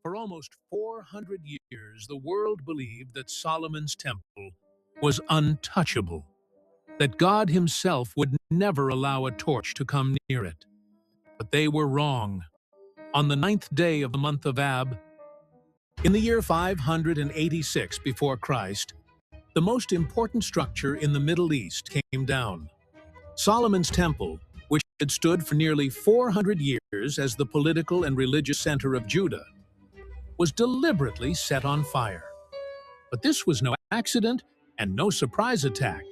For almost 400 years, the world believed that Solomon's temple was untouchable, that God himself would never allow a torch to come near it. But they were wrong. On the ninth day of the month of Ab, in the year 586 before Christ, the most important structure in the Middle East came down. Solomon's temple, which had stood for nearly 400 years as the political and religious center of Judah, was deliberately set on fire. But this was no accident and no surprise attack.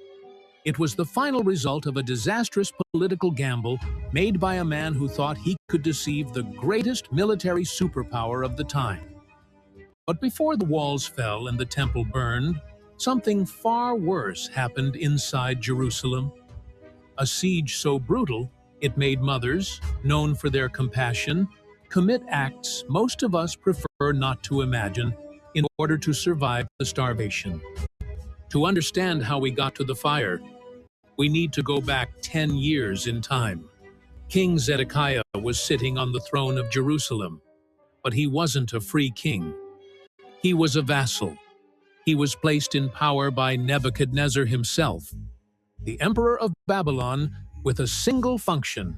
It was the final result of a disastrous political gamble made by a man who thought he could deceive the greatest military superpower of the time. But before the walls fell and the temple burned, something far worse happened inside Jerusalem. A siege so brutal, it made mothers, known for their compassion, commit acts most of us prefer not to imagine in order to survive the starvation. To understand how we got to the fire, we need to go back 10 years in time. King Zedekiah was sitting on the throne of Jerusalem, but he wasn't a free king. He was a vassal. He was placed in power by Nebuchadnezzar himself, the emperor of Babylon, with a single function: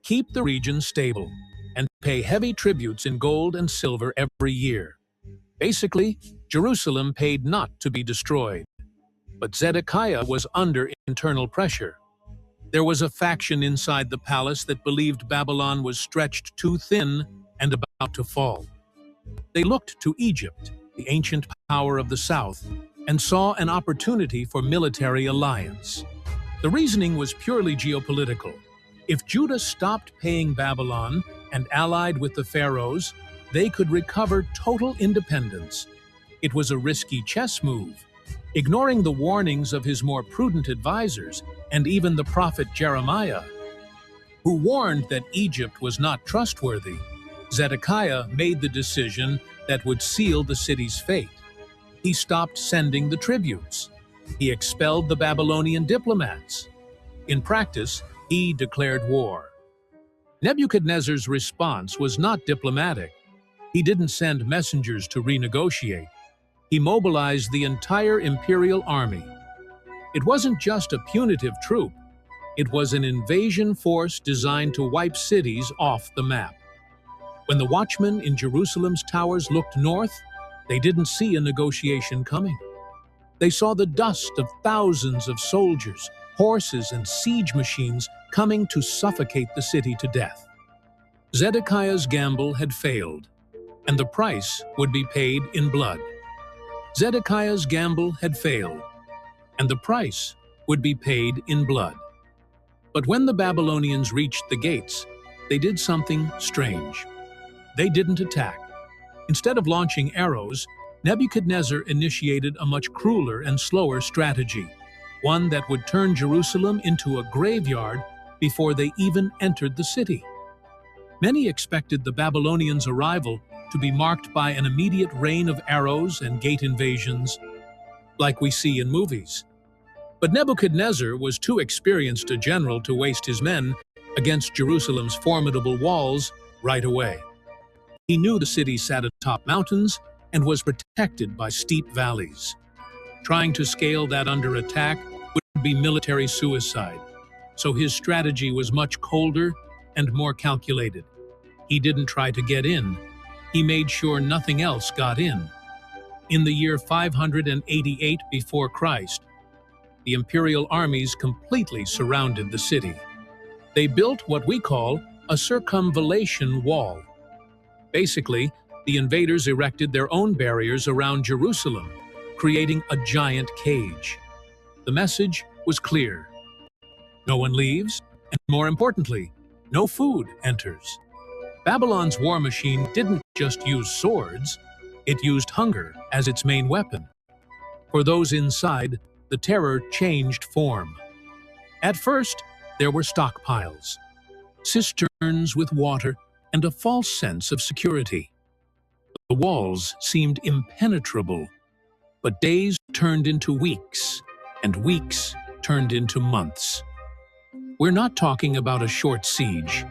keep the region stable and pay heavy tributes in gold and silver every year. Basically, Jerusalem paid not to be destroyed. But Zedekiah was under internal pressure. There was a faction inside the palace that believed Babylon was stretched too thin and about to fall. They looked to Egypt, the ancient power of the south, and saw an opportunity for military alliance. The reasoning was purely geopolitical. If Judah stopped paying Babylon and allied with the pharaohs, they could recover total independence. It was a risky chess move. Ignoring the warnings of his more prudent advisors and even the prophet Jeremiah, who warned that Egypt was not trustworthy, Zedekiah made the decision that would seal the city's fate. He stopped sending the tributes. He expelled the Babylonian diplomats. In practice, he declared war. Nebuchadnezzar's response was not diplomatic. He didn't send messengers to renegotiate. He mobilized the entire imperial army. It wasn't just a punitive troop. It was an invasion force designed to wipe cities off the map. When the watchmen in Jerusalem's towers looked north, they didn't see a negotiation coming. They saw the dust of thousands of soldiers, horses, and siege machines coming to suffocate the city to death. Zedekiah's gamble had failed, and the price would be paid in blood. Zedekiah's gamble had failed, and the price would be paid in blood. But when the Babylonians reached the gates, they did something strange. They didn't attack. Instead of launching arrows, Nebuchadnezzar initiated a much crueler and slower strategy, one that would turn Jerusalem into a graveyard before they even entered the city. Many expected the Babylonians' arrival to be marked by an immediate rain of arrows and gate invasions, like we see in movies. But Nebuchadnezzar was too experienced a general to waste his men against Jerusalem's formidable walls right away. He knew the city sat atop mountains and was protected by steep valleys. Trying to scale that under attack would be military suicide, so his strategy was much colder and more calculated. He didn't try to get in. He made sure nothing else got in. In the year 588 before Christ, the imperial armies completely surrounded the city. They built what we call a circumvallation wall. Basically, the invaders erected their own barriers around Jerusalem, creating a giant cage. The message was clear. No one leaves, and more importantly, no food enters. Babylon's war machine didn't just use swords, it used hunger as its main weapon. For those inside, the terror changed form. At first, there were stockpiles, cisterns with water, and a false sense of security. The walls seemed impenetrable, but days turned into weeks, and weeks turned into months. We're not talking about a short siege.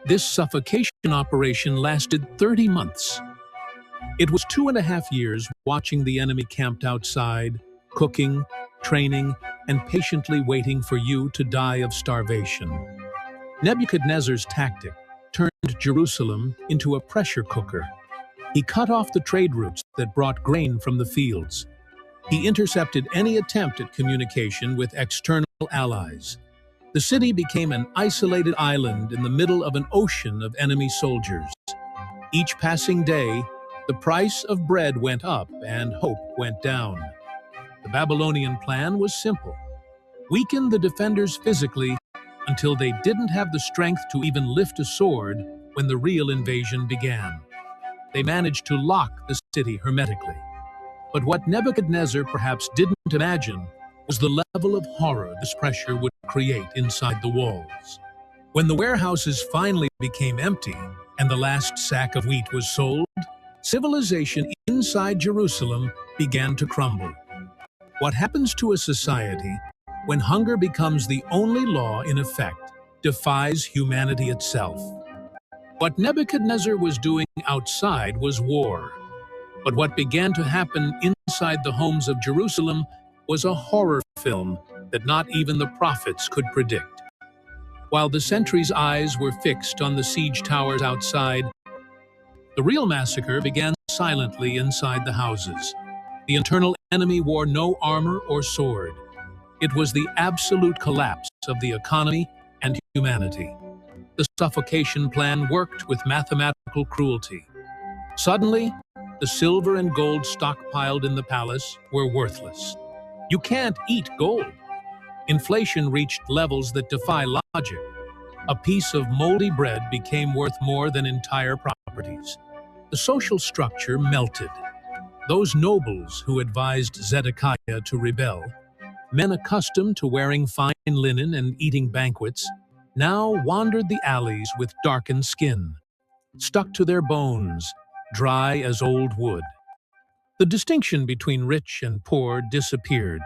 This suffocation operation lasted 30 months. It was 2.5 years watching the enemy camped outside, cooking, training, and patiently waiting for you to die of starvation. Nebuchadnezzar's tactic turned Jerusalem into a pressure cooker. He cut off the trade routes that brought grain from the fields. He intercepted any attempt at communication with external allies. The city became an isolated island in the middle of an ocean of enemy soldiers. Each passing day, the price of bread went up and hope went down. The Babylonian plan was simple: weaken the defenders physically until they didn't have the strength to even lift a sword when the real invasion began. They managed to lock the city hermetically. But what Nebuchadnezzar perhaps didn't imagine was the level of horror this pressure would create inside the walls. When the warehouses finally became empty and the last sack of wheat was sold, civilization inside Jerusalem began to crumble. What happens to a society when hunger becomes the only law in effect defies humanity itself. What Nebuchadnezzar was doing outside was war. But what began to happen inside the homes of Jerusalem was a horror film that not even the prophets could predict. While the sentries' eyes were fixed on the siege towers outside, the real massacre began silently inside the houses. The internal enemy wore no armor or sword. It was the absolute collapse of the economy and humanity. The suffocation plan worked with mathematical cruelty. Suddenly, the silver and gold stockpiled in the palace were worthless. You can't eat gold. Inflation reached levels that defy logic. A piece of moldy bread became worth more than entire properties. The social structure melted. Those nobles who advised Zedekiah to rebel, men accustomed to wearing fine linen and eating banquets, now wandered the alleys with darkened skin, stuck to their bones, dry as old wood. The distinction between rich and poor disappeared.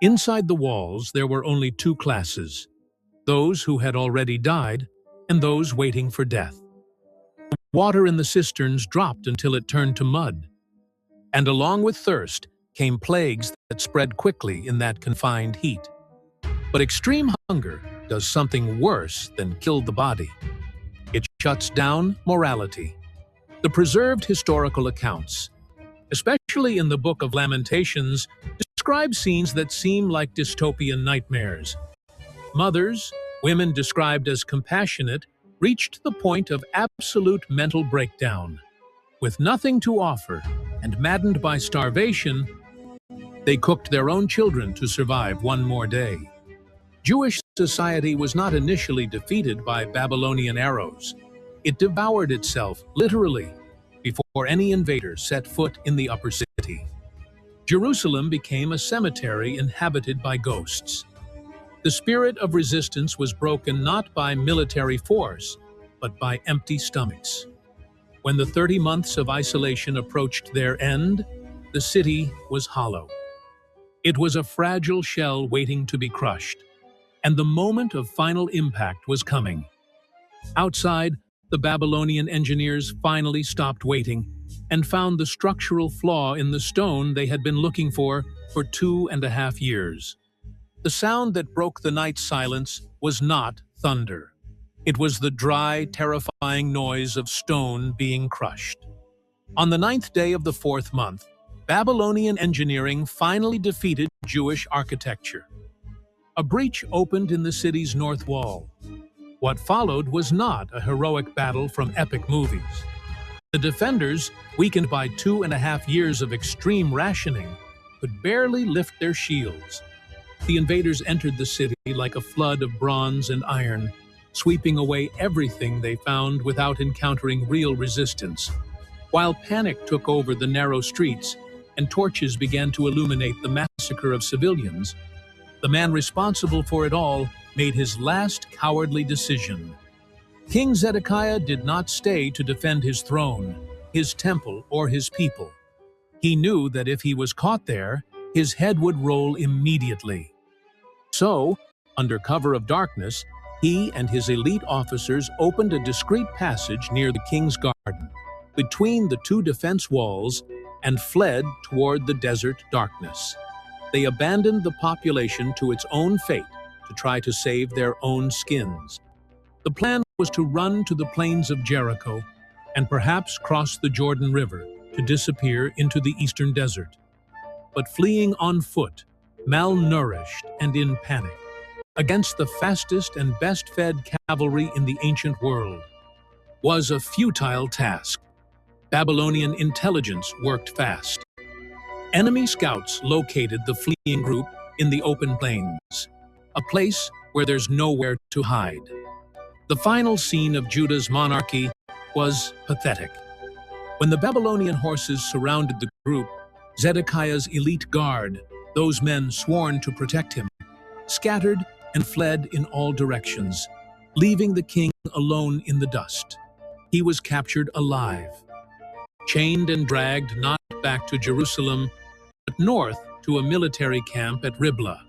Inside the walls, there were only two classes: those who had already died and those waiting for death. Water in the cisterns dropped until it turned to mud. And along with thirst came plagues that spread quickly in that confined heat. But extreme hunger does something worse than kill the body. It shuts down morality. The preserved historical accounts, especially in the Book of Lamentations, describe scenes that seem like dystopian nightmares. Mothers, women described as compassionate, reached the point of absolute mental breakdown. With nothing to offer and maddened by starvation, they cooked their own children to survive one more day. Jewish society was not initially defeated by Babylonian arrows. It devoured itself, literally, before any invader set foot in the upper city. Jerusalem became a cemetery inhabited by ghosts. The spirit of resistance was broken not by military force, but by empty stomachs. When the 30 months of isolation approached their end, the city was hollow. It was a fragile shell waiting to be crushed, and the moment of final impact was coming. Outside, the Babylonian engineers finally stopped waiting and found the structural flaw in the stone they had been looking for 2.5 years. The sound that broke the night silence was not thunder. It was the dry, terrifying noise of stone being crushed. On the 9th day of the 4th month, Babylonian engineering finally defeated Jewish architecture. A breach opened in the city's north wall. What followed was not a heroic battle from epic movies. The defenders, weakened by 2.5 years of extreme rationing, could barely lift their shields. The invaders entered the city like a flood of bronze and iron, sweeping away everything they found without encountering real resistance. While panic took over the narrow streets and torches began to illuminate the massacre of civilians, the man responsible for it all made his last cowardly decision. King Zedekiah did not stay to defend his throne, his temple, or his people. He knew that if he was caught there, his head would roll immediately. So, under cover of darkness, he and his elite officers opened a discreet passage near the king's garden. between the two defense walls and fled toward the desert darkness. They abandoned the population to its own fate to try to save their own skins. The plan was to run to the plains of Jericho and perhaps cross the Jordan River to disappear into the eastern desert. But fleeing on foot, malnourished and in panic, against the fastest and best-fed cavalry in the ancient world, was a futile task. Babylonian intelligence worked fast. Enemy scouts located the fleeing group in the open plains, a place where there's nowhere to hide. The final scene of Judah's monarchy was pathetic. When the Babylonian horses surrounded the group, Zedekiah's elite guard, those men sworn to protect him, scattered and fled in all directions, leaving the king alone in the dust. He was captured alive, chained and dragged not back to Jerusalem, but north to a military camp at Riblah.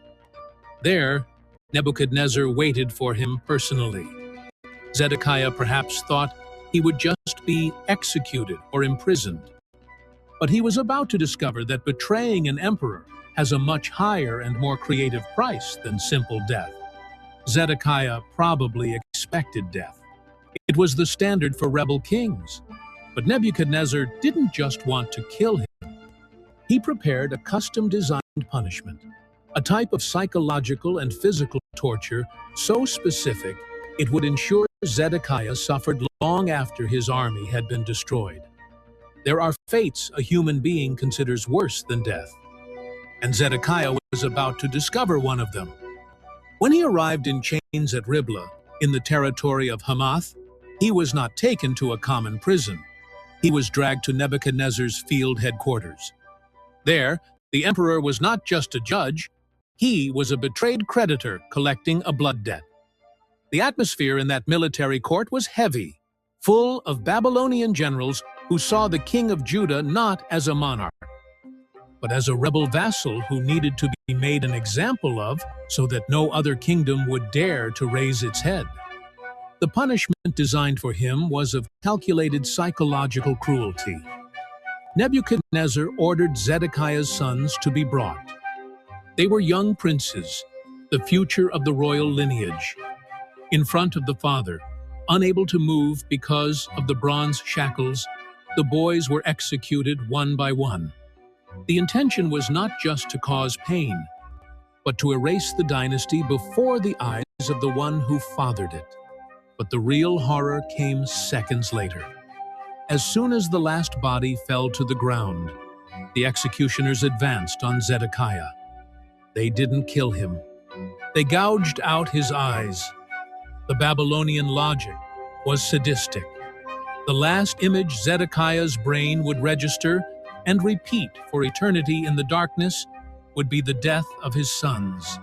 There, Nebuchadnezzar waited for him personally. Zedekiah perhaps thought he would just be executed or imprisoned. But he was about to discover that betraying an emperor has a much higher and more creative price than simple death. Zedekiah probably expected death. It was the standard for rebel kings. But Nebuchadnezzar didn't just want to kill him. He prepared a custom-designed punishment, a type of psychological and physical torture so specific it would ensure Zedekiah suffered long after his army had been destroyed. There are fates a human being considers worse than death, and Zedekiah was about to discover one of them. When he arrived in chains at Riblah, in the territory of Hamath, he was not taken to a common prison. He was dragged to Nebuchadnezzar's field headquarters. There, the emperor was not just a judge, he was a betrayed creditor collecting a blood debt. The atmosphere in that military court was heavy, full of Babylonian generals who saw the king of Judah not as a monarch, but as a rebel vassal who needed to be made an example of so that no other kingdom would dare to raise its head. The punishment designed for him was of calculated psychological cruelty. Nebuchadnezzar ordered Zedekiah's sons to be brought. They were young princes, the future of the royal lineage. In front of the father, unable to move because of the bronze shackles, the boys were executed one by one. The intention was not just to cause pain, but to erase the dynasty before the eyes of the one who fathered it. But the real horror came seconds later. As soon as the last body fell to the ground, the executioners advanced on Zedekiah. They didn't kill him. They gouged out his eyes. The Babylonian logic was sadistic. The last image Zedekiah's brain would register and repeat for eternity in the darkness would be the death of his sons.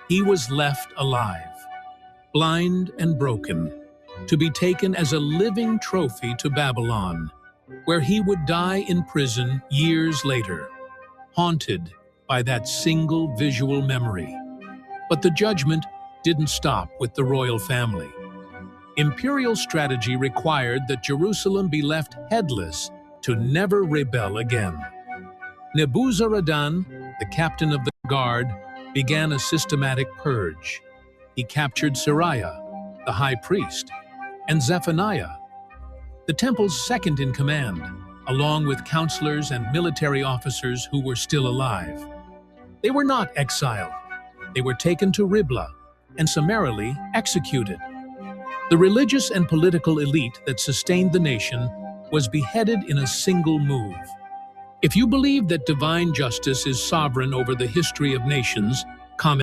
He was left alive, blind and broken, to be taken as a living trophy to Babylon, where he would die in prison years later, haunted by that single visual memory. But the judgment didn't stop with the royal family. Imperial strategy required that Jerusalem be left headless to never rebel again. Nebuzaradan, the captain of the guard, began a systematic purge. He captured Sariah, the high priest, and Zephaniah, the temple's second in command, along with counselors and military officers who were still alive. They were not exiled. They were taken to Riblah and summarily executed. The religious and political elite that sustained the nation was beheaded in a single move. If you believe that divine justice is sovereign over the history of nations, comment